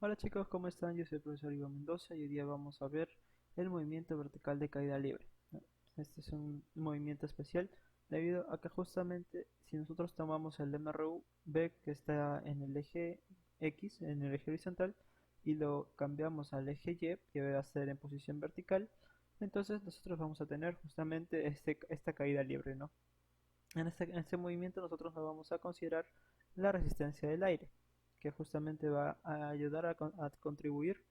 Hola chicos, ¿cómo están? Yo soy el profesor Iván Mendoza y hoy día vamos a ver el movimiento vertical de caída libre, ¿no? Este es un movimiento especial debido a que justamente si nosotros tomamos el MRU-B que está en el eje X, en el eje horizontal, y lo cambiamos al eje Y, que va a ser en posición vertical, entonces nosotros vamos a tener justamente esta caída libre, ¿no? En este movimiento nosotros nos vamos a considerar la resistencia del aire, que justamente va a ayudar a contribuir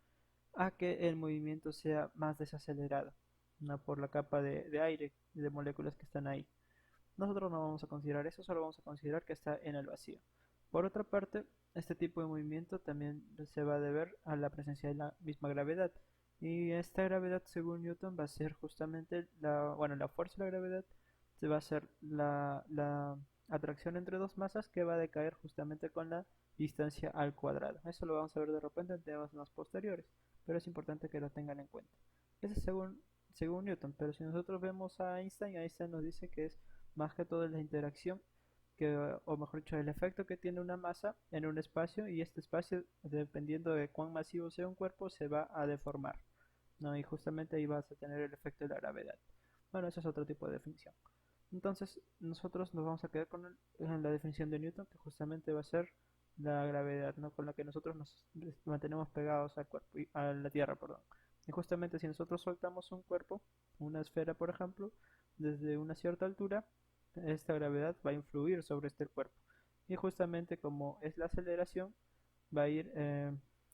a que el movimiento sea más desacelerado, ¿no? Por la capa de aire, de moléculas que están ahí. Nosotros no vamos a considerar eso, solo vamos a considerar que está en el vacío. Por otra parte, este tipo de movimiento también se va a deber a la presencia de la misma gravedad. Y esta gravedad, según Newton, va a ser justamente la fuerza de la gravedad se va a ser la atracción entre dos masas que va a decaer justamente con la distancia al cuadrado. Eso lo vamos a ver de repente en temas más posteriores, pero es importante que lo tengan en cuenta. Eso es según Newton, pero si nosotros vemos a Einstein, Einstein nos dice que es más que todo la interacción o mejor dicho, el efecto que tiene una masa en un espacio y este espacio, dependiendo de cuán masivo sea un cuerpo, se va a deformar, ¿no? Y justamente ahí vas a tener el efecto de la gravedad. Bueno, eso es otro tipo de definición. Entonces, nosotros nos vamos a quedar con la definición de Newton, que justamente va a ser la gravedad, ¿no? Con la que nosotros nos mantenemos pegados al cuerpo, a la Tierra, perdón. Y justamente si nosotros soltamos un cuerpo, una esfera, por ejemplo, desde una cierta altura, esta gravedad va a influir sobre este cuerpo. Y justamente como es la aceleración, va a ir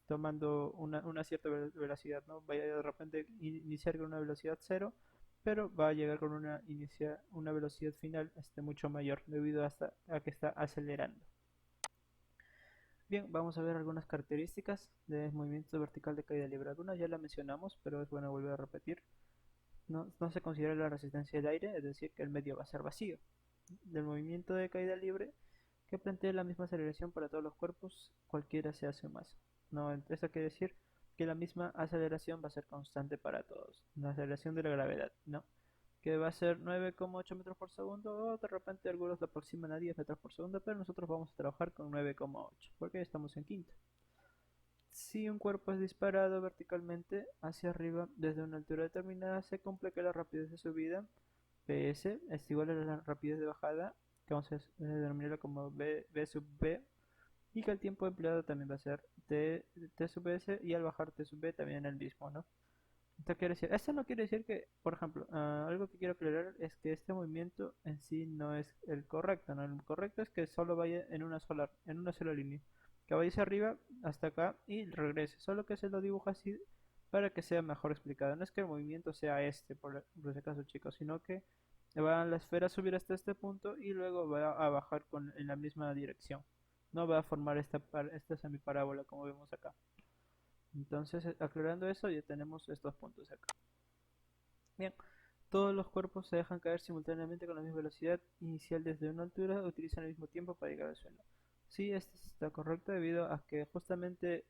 tomando una cierta velocidad, ¿no? Va a de repente iniciar con una velocidad cero, pero va a llegar con una velocidad final mucho mayor debido a que está acelerando. Bien, vamos a ver algunas características del movimiento vertical de caída libre. Algunas ya la mencionamos, pero es bueno volver a repetir. No se considera la resistencia del aire, es decir, que el medio va a ser vacío. Del movimiento de caída libre, que plantea la misma aceleración para todos los cuerpos, cualquiera sea su masa. No, eso quiere decir que la misma aceleración va a ser constante para todos. La aceleración de la gravedad, ¿no? Que va a ser 9,8 metros por segundo, o de repente algunos lo aproximan a 10 metros por segundo, pero nosotros vamos a trabajar con 9,8, porque estamos en quinto. Si un cuerpo es disparado verticalmente hacia arriba desde una altura determinada, se cumple que la rapidez de subida, Ps, es igual a la rapidez de bajada, que vamos a denominarla como v sub b, y que el tiempo empleado también va a ser t sub s, y al bajar t sub b también el mismo, ¿no? Esto no quiere decir que, por ejemplo, algo que quiero aclarar es que este movimiento en sí no es el correcto, ¿no? El correcto es que solo vaya en una sola línea, que vaya hacia arriba hasta acá y regrese, solo que se lo dibuja así para que sea mejor explicado. No es que el movimiento sea por ese caso, chicos, sino que va a la esfera a subir hasta este punto y luego va a bajar en la misma dirección. No va a formar esta semiparábola como vemos acá. Entonces, aclarando eso, ya tenemos estos puntos acá. Bien, todos los cuerpos se dejan caer simultáneamente con la misma velocidad inicial desde una altura, utilizan el mismo tiempo para llegar al suelo. Sí, esto está correcto debido a que justamente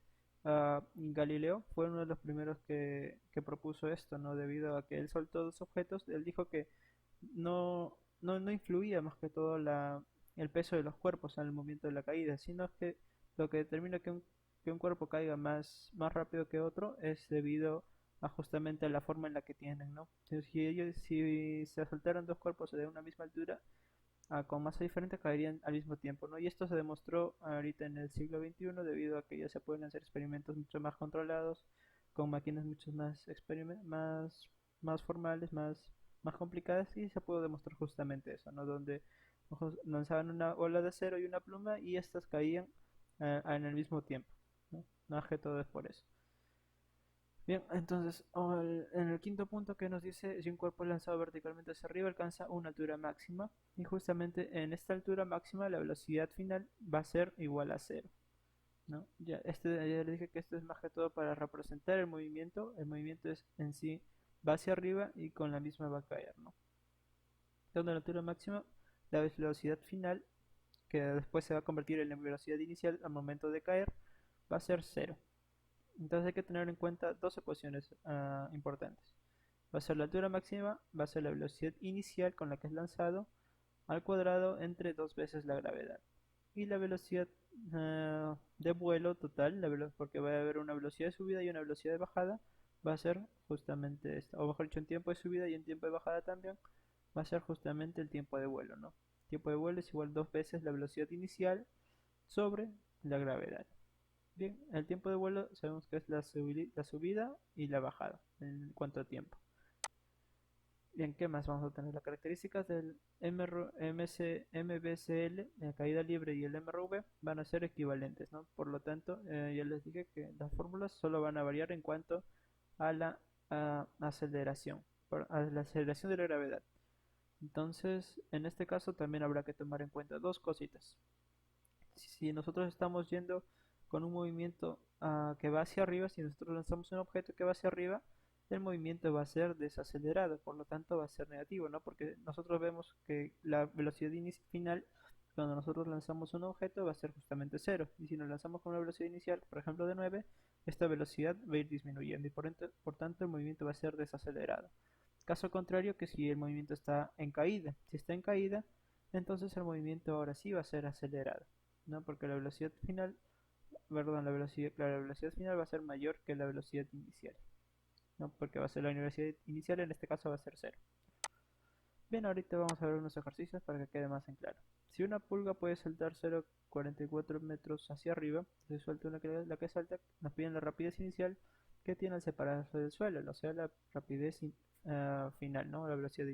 Galileo fue uno de los primeros que propuso esto, ¿no? Debido a que él soltó dos objetos, él dijo que no influía más que todo el peso de los cuerpos en el momento de la caída, sino que lo que determina que un cuerpo caiga más rápido que otro es debido a justamente la forma en la que tienen, ¿no? Si se soltaran dos cuerpos de una misma altura, con masa diferente caerían al mismo tiempo, ¿no? Y esto se demostró ahorita en el siglo XXI debido a que ya se pueden hacer experimentos mucho más controlados, con máquinas mucho más formales, más complicadas, y se pudo demostrar justamente eso, ¿no? Donde lanzaban una bola de acero y una pluma y estas caían en el mismo tiempo, ¿no? Más que todo es por eso. Bien, entonces, en el quinto punto que nos dice, si un cuerpo es lanzado verticalmente hacia arriba alcanza una altura máxima, y justamente en esta altura máxima la velocidad final va a ser igual a cero, ¿no? Ya les dije que esto es más que todo para representar el movimiento es en sí va hacia arriba y con la misma va a caer, ¿no? Entonces, la altura máxima, la velocidad final, que después se va a convertir en la velocidad inicial al momento de caer, va a ser cero. Entonces hay que tener en cuenta dos ecuaciones importantes. Va a ser la altura máxima, va a ser la velocidad inicial con la que es lanzado, al cuadrado entre dos veces la gravedad. Y la velocidad de vuelo total, porque va a haber una velocidad de subida y una velocidad de bajada, va a ser justamente esto, o mejor dicho, un tiempo de subida y un tiempo de bajada también, va a ser justamente el tiempo de vuelo, ¿no? El tiempo de vuelo es igual dos veces la velocidad inicial sobre la gravedad. Bien, el tiempo de vuelo sabemos que es la subida y la bajada en cuanto a tiempo. Bien, ¿qué más vamos a tener? Las características del MBCL, la caída libre y el MRV van a ser equivalentes, ¿no? Por lo tanto, ya les dije que las fórmulas solo van a variar en cuanto a la aceleración, a la aceleración de la gravedad. Entonces, en este caso también habrá que tomar en cuenta dos cositas. Si nosotros estamos yendo con un movimiento que va hacia arriba, si nosotros lanzamos un objeto que va hacia arriba, el movimiento va a ser desacelerado, por lo tanto va a ser negativo, ¿no? Porque nosotros vemos que la velocidad final, cuando nosotros lanzamos un objeto, va a ser justamente cero. Y si nos lanzamos con una velocidad inicial, por ejemplo de 9, esta velocidad va a ir disminuyendo y por tanto el movimiento va a ser desacelerado. Caso contrario que si el movimiento está en caída. Si está en caída, entonces el movimiento ahora sí va a ser acelerado, ¿no? Porque la velocidad final, perdón, la velocidad final va a ser mayor que la velocidad inicial, ¿no? Porque va a ser la velocidad inicial, en este caso va a ser cero. Bien, ahorita vamos a ver unos ejercicios para que quede más en claro. Si una pulga puede saltar 0,44 metros hacia arriba, se suelta la que salta, nos piden la rapidez inicial que tiene al separarse del suelo, o sea, la rapidez final, ¿no? La velocidad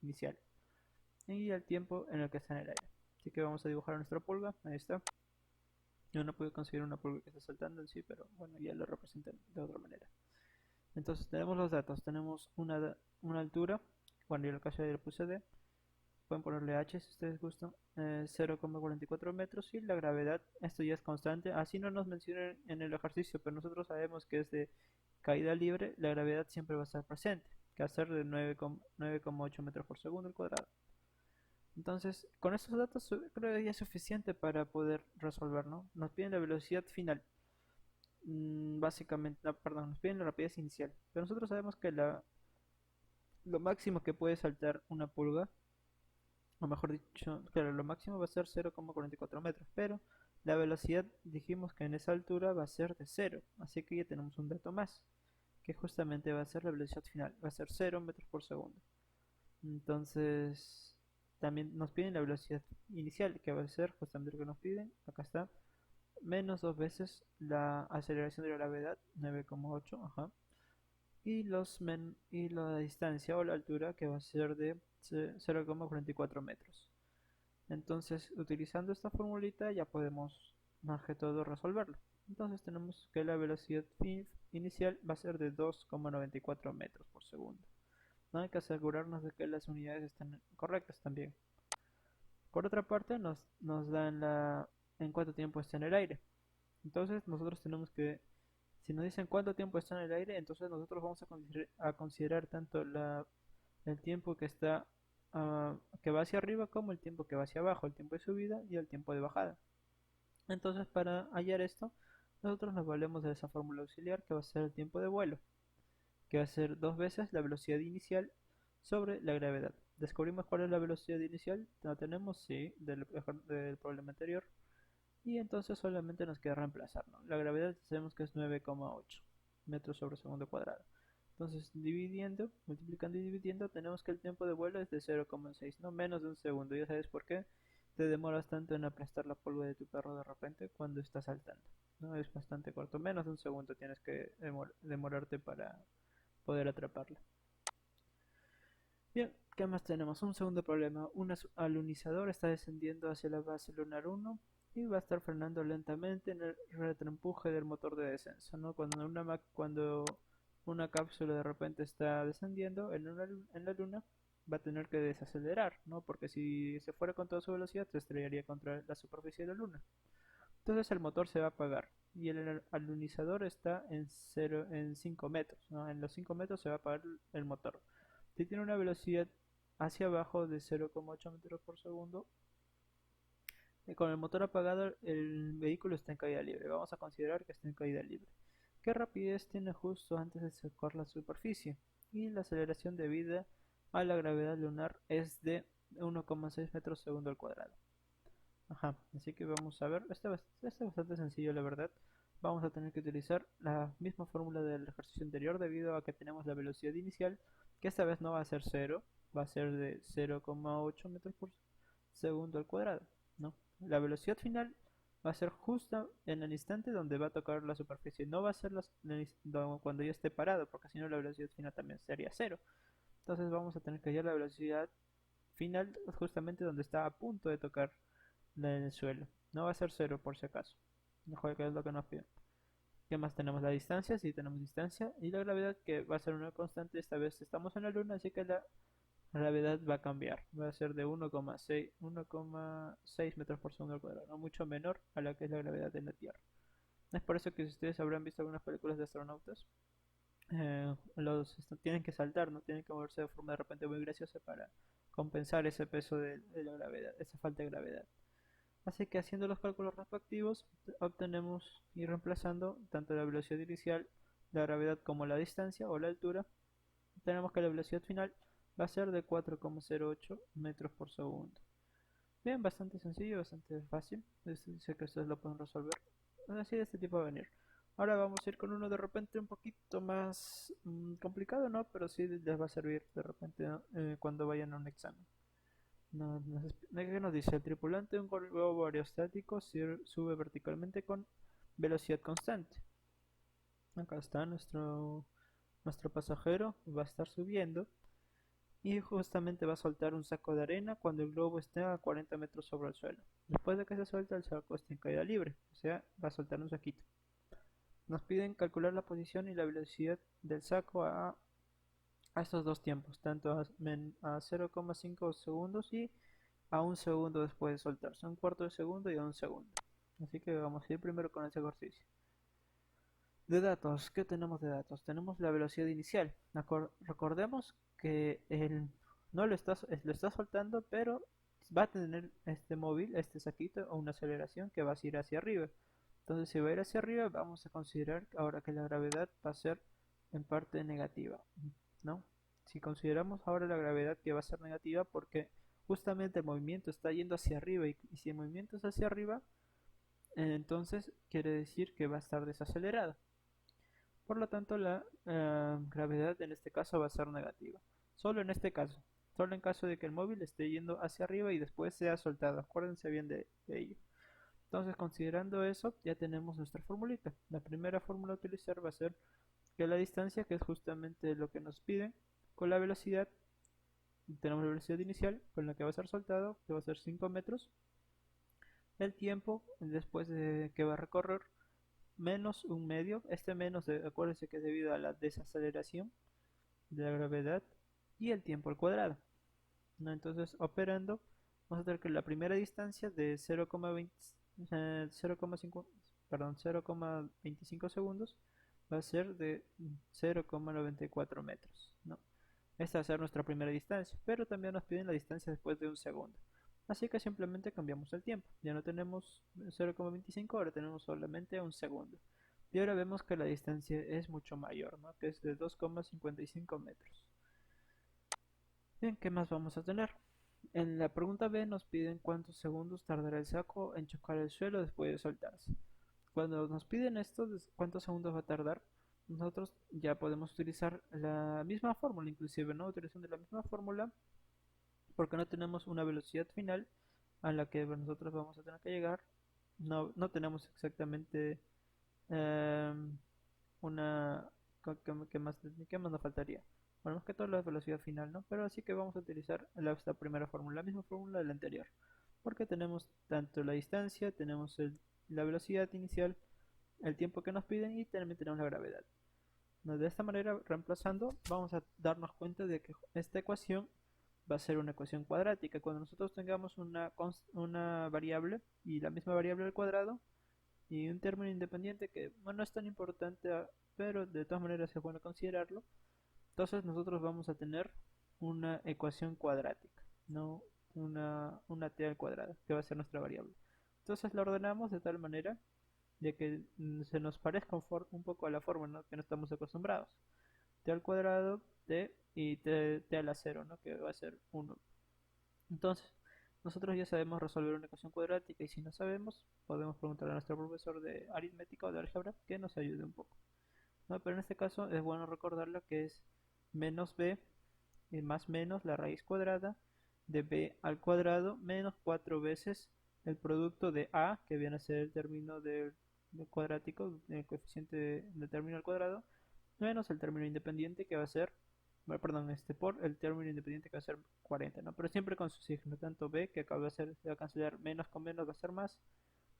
inicial. Y el tiempo en el que está en el aire. Así que vamos a dibujar a nuestra pulga, ahí está. Yo no puedo conseguir una pulga que está saltando en sí, pero bueno, ya lo representé de otra manera. Entonces tenemos los datos, tenemos una altura, bueno, yo en el caso ya le puse D, pueden ponerle H si ustedes gustan, 0,44 metros y la gravedad, esto ya es constante, así no nos mencionan en el ejercicio, pero nosotros sabemos que es de caída libre, la gravedad siempre va a estar presente, que va a ser de 9,8 metros por segundo al cuadrado. Entonces, con estos datos creo que ya es suficiente para poder resolver, ¿no? Nos piden la velocidad final, básicamente, no, perdón, nos piden la rapidez inicial, pero nosotros sabemos que lo máximo que puede saltar una pulga, o mejor dicho, claro, lo máximo va a ser 0,44 metros, pero la velocidad dijimos que en esa altura va a ser de 0, así que ya tenemos un dato más, que justamente va a ser la velocidad final, va a ser 0 metros por segundo. Entonces, también nos piden la velocidad inicial, que va a ser justamente lo que nos piden, acá está, menos dos veces la aceleración de la gravedad, 9,8, ajá, y la distancia o la altura que va a ser de 0,44 metros. Entonces, utilizando esta formulita ya podemos más que todo resolverlo. Entonces tenemos que la velocidad inicial va a ser de 2,94 metros por segundo. No hay que asegurarnos de que las unidades estén correctas también. Por otra parte, nos dan en cuánto tiempo está en el aire. Entonces nosotros tenemos que, si nos dicen cuánto tiempo está en el aire, entonces nosotros vamos a considerar tanto el tiempo que está que va hacia arriba como el tiempo que va hacia abajo, el tiempo de subida y el tiempo de bajada. Entonces para hallar esto, nosotros nos valemos de esa fórmula auxiliar que va a ser el tiempo de vuelo, que va a ser dos veces la velocidad inicial sobre la gravedad. ¿Descubrimos cuál es la velocidad inicial? ¿La tenemos? Sí, del problema anterior. Y entonces solamente nos queda reemplazar, ¿no? La gravedad sabemos que es 9,8 metros sobre segundo cuadrado. Entonces multiplicando y dividiendo, tenemos que el tiempo de vuelo es de 0,6, no menos de un segundo. Ya sabes por qué te demoras tanto en aplastar la polvo de tu perro de repente cuando está saltando. ¿No? Es bastante corto, menos de un segundo tienes que demorarte para poder atraparla. Bien, ¿qué más tenemos? Un segundo problema. Un alunizador está descendiendo hacia la base lunar 1 y va a estar frenando lentamente en el retroempuje del motor de descenso, ¿no? Cuando una cápsula de repente está descendiendo en la luna, va a tener que desacelerar, ¿no? Porque si se fuera con toda su velocidad, se estrellaría contra la superficie de la luna. Entonces el motor se va a apagar y el alunizador está en 5 metros, ¿no? En los 5 metros se va a apagar el motor. Si tiene una velocidad hacia abajo de 0,8 metros por segundo, con el motor apagado el vehículo está en caída libre. Vamos a considerar que está en caída libre. ¿Qué rapidez tiene justo antes de tocar la superficie? Y la aceleración debida a la gravedad lunar es de 1,6 metros segundo al cuadrado. Ajá, así que vamos a ver, este es bastante sencillo la verdad. Vamos a tener que utilizar la misma fórmula del ejercicio anterior debido a que tenemos la velocidad inicial, que esta vez no va a ser cero, va a ser de 0,8 metros por segundo al cuadrado, ¿no? La velocidad final va a ser justa en el instante donde va a tocar la superficie, no va a ser cuando yo esté parado, porque si no la velocidad final también sería cero. Entonces vamos a tener que hallar la velocidad final justamente donde está a punto de tocar en el suelo. No va a ser cero por si acaso. Mejor que es lo que nos piden. ¿Qué más tenemos? La distancia, sí tenemos distancia. Y la gravedad que va a ser una constante. Esta vez estamos en la luna, así que la gravedad va a cambiar. Va a ser de 1,6 metros por segundo al cuadrado. No mucho menor a la que es la gravedad en la Tierra. Es por eso que si ustedes habrán visto algunas películas de astronautas, tienen que saltar, no tienen que moverse de forma de repente muy graciosa para compensar ese peso de la gravedad, esa falta de gravedad. Así que haciendo los cálculos respectivos, obtenemos y reemplazando tanto la velocidad inicial, la gravedad como la distancia o la altura, tenemos que la velocidad final va a ser de 4,08 metros por segundo. Bien, bastante sencillo, bastante fácil. Sé que ustedes lo pueden resolver. Así de este tipo va a venir. Ahora vamos a ir con uno de repente un poquito más complicado, ¿no? Pero sí les va a servir de repente, ¿no? Cuando vayan a un examen. ¿Qué nos dice? El tripulante de un globo aerostático sube verticalmente con velocidad constante. Acá está nuestro pasajero, va a estar subiendo y justamente va a soltar un saco de arena cuando el globo esté a 40 metros sobre el suelo. Después de que se suelta, el saco está en caída libre, o sea, va a soltar un saquito. Nos piden calcular la posición y la velocidad del saco a estos dos tiempos, tanto a 0,5 segundos y a un segundo después de soltarse, un cuarto de segundo y a un segundo. Así que vamos a ir primero con ese ejercicio. De datos, ¿qué tenemos de datos? Tenemos la velocidad inicial. Recordemos que no lo está soltando, pero va a tener este móvil, este saquito, o una aceleración que va a ir hacia arriba. Entonces, si va a ir hacia arriba, vamos a considerar ahora que la gravedad va a ser en parte negativa, ¿no? Si consideramos ahora la gravedad que va a ser negativa, porque justamente el movimiento está yendo hacia arriba, y si el movimiento es hacia arriba, entonces quiere decir que va a estar desacelerado. Por lo tanto, la gravedad en este caso va a ser negativa. Solo en este caso. Solo en caso de que el móvil esté yendo hacia arriba y después sea soltado. Acuérdense bien de ello. Entonces, considerando eso, ya tenemos nuestra formulita. La primera fórmula a utilizar va a ser que la distancia, que es justamente lo que nos piden, con la velocidad, tenemos la velocidad inicial con la que va a ser soltado, que va a ser 5 metros. El tiempo después de que va a recorrer menos un medio. Este menos, acuérdense que es debido a la desaceleración de la gravedad y el tiempo al cuadrado, ¿no? Entonces, operando, vamos a tener que la primera distancia de 0,20, 0,5, perdón, 0,25 segundos va a ser de 0,94 metros, ¿no? Esta va a ser nuestra primera distancia, pero también nos piden la distancia después de un segundo. Así que simplemente cambiamos el tiempo. Ya no tenemos 0,25, ahora tenemos solamente un segundo. Y ahora vemos que la distancia es mucho mayor, ¿no? Que es de 2,55 metros. Bien, ¿qué más vamos a tener? En la pregunta B nos piden cuántos segundos tardará el saco en chocar el suelo después de soltarse. Cuando nos piden esto, de cuántos segundos va a tardar, nosotros ya podemos utilizar la misma fórmula, inclusive, ¿no? Utilizando la misma fórmula, porque no tenemos una velocidad final a la que nosotros vamos a tener que llegar. No tenemos exactamente eh, una... ¿Qué más nos faltaría? Bueno, más que todo la velocidad final, ¿no? Pero así que vamos a utilizar esta primera fórmula, la misma fórmula de la anterior. Porque tenemos tanto la distancia, tenemos la velocidad inicial, el tiempo que nos piden y también tenemos la gravedad. De esta manera, reemplazando, vamos a darnos cuenta de que esta ecuación va a ser una ecuación cuadrática. Cuando nosotros tengamos una variable y la misma variable al cuadrado y un término independiente que bueno, no es tan importante, pero de todas maneras es bueno considerarlo, entonces nosotros vamos a tener una ecuación cuadrática, no una t al cuadrado, que va a ser nuestra variable. Entonces la ordenamos de tal manera de que se nos parezca un poco a la forma, ¿no? Que no estamos acostumbrados. T al cuadrado, t y t a la 0, ¿no? Que va a ser 1. Entonces, nosotros ya sabemos resolver una ecuación cuadrática y si no sabemos, podemos preguntar a nuestro profesor de aritmética o de álgebra que nos ayude un poco, ¿no? Pero en este caso es bueno recordarlo que es menos b más menos la raíz cuadrada de b al cuadrado menos 4 veces el producto de a, que viene a ser el término del cuadrático, el coeficiente del término al cuadrado, menos el término independiente que va a ser, bueno, perdón, por el término independiente que va a ser 40, ¿no? Pero siempre con su signo, tanto b, que acá va a ser, se va a cancelar menos con menos, va a ser más,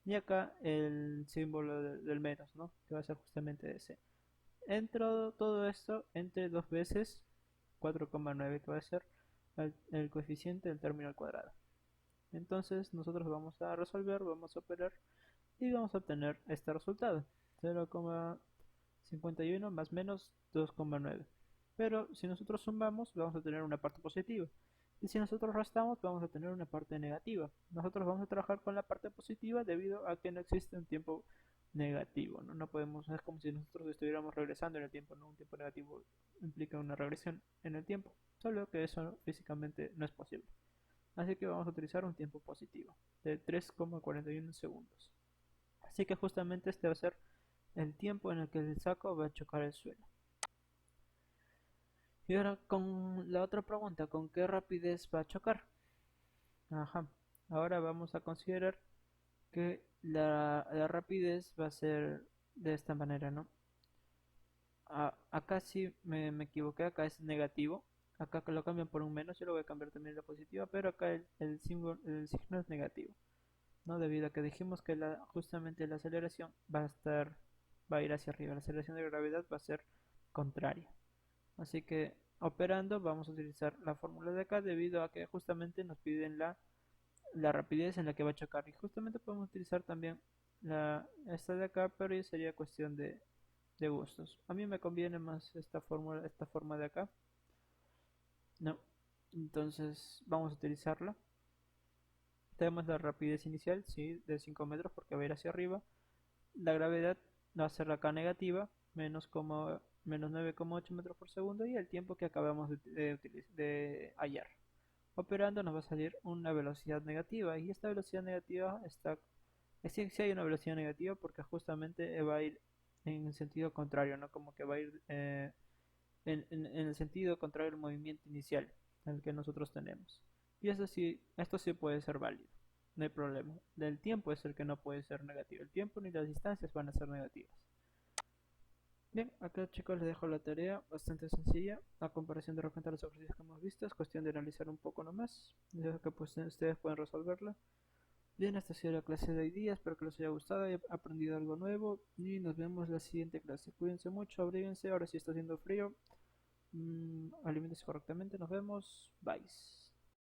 y acá el símbolo del menos, ¿no? Que va a ser justamente ese. Entro todo esto entre dos veces 4,9, que va a ser el coeficiente del término al cuadrado. Entonces nosotros vamos a resolver, vamos a operar y vamos a obtener este resultado, 0,51 más menos 2,9. Pero si nosotros sumamos vamos a tener una parte positiva y si nosotros restamos vamos a tener una parte negativa. Nosotros vamos a trabajar con la parte positiva debido a que no existe un tiempo negativo, ¿no? No podemos, es como si nosotros estuviéramos regresando en el tiempo, ¿no? Un tiempo negativo implica una regresión en el tiempo, solo que eso físicamente no es posible. Así que vamos a utilizar un tiempo positivo de 3,41 segundos. Así que justamente este va a ser el tiempo en el que el saco va a chocar el suelo. Y ahora con la otra pregunta, ¿con qué rapidez va a chocar? Ajá. Ahora vamos a considerar que la rapidez va a ser de esta manera, ¿no? Acá sí me equivoqué, acá es negativo. Acá lo cambian por un menos, yo lo voy a cambiar también a la positiva, pero acá el signo es negativo, ¿no? Debido a que dijimos que justamente la aceleración va a ir hacia arriba, la aceleración de gravedad va a ser contraria. Así que operando vamos a utilizar la fórmula de acá debido a que justamente nos piden la rapidez en la que va a chocar. Y justamente podemos utilizar también esta de acá, pero ya sería cuestión de gustos. A mí me conviene más esta forma de acá, ¿no? Entonces vamos a utilizarla. Tenemos la rapidez inicial, sí, de 5 metros porque va a ir hacia arriba. La gravedad va a ser acá negativa, menos 9,8 metros por segundo y el tiempo que acabamos de hallar. Operando nos va a salir una velocidad negativa y esta velocidad negativa si hay una velocidad negativa porque justamente va a ir en sentido contrario, ¿no? Como que va a ir en el sentido contrario al movimiento inicial al que nosotros tenemos. Y esto sí puede ser válido, no hay problema. Del tiempo es el que no puede ser negativo. El tiempo ni las distancias van a ser negativas. Bien, acá chicos les dejo la tarea bastante sencilla. A comparación de repente a los ejercicios que hemos visto, es cuestión de analizar un poco nomás. Dejo que pues, ustedes pueden resolverla. Bien, esta ha sido la clase de hoy día. Espero que les haya gustado y aprendido algo nuevo. Y nos vemos en la siguiente clase. Cuídense mucho, abríguense. Ahora sí está haciendo frío. Alimentense correctamente. Nos vemos. Bye.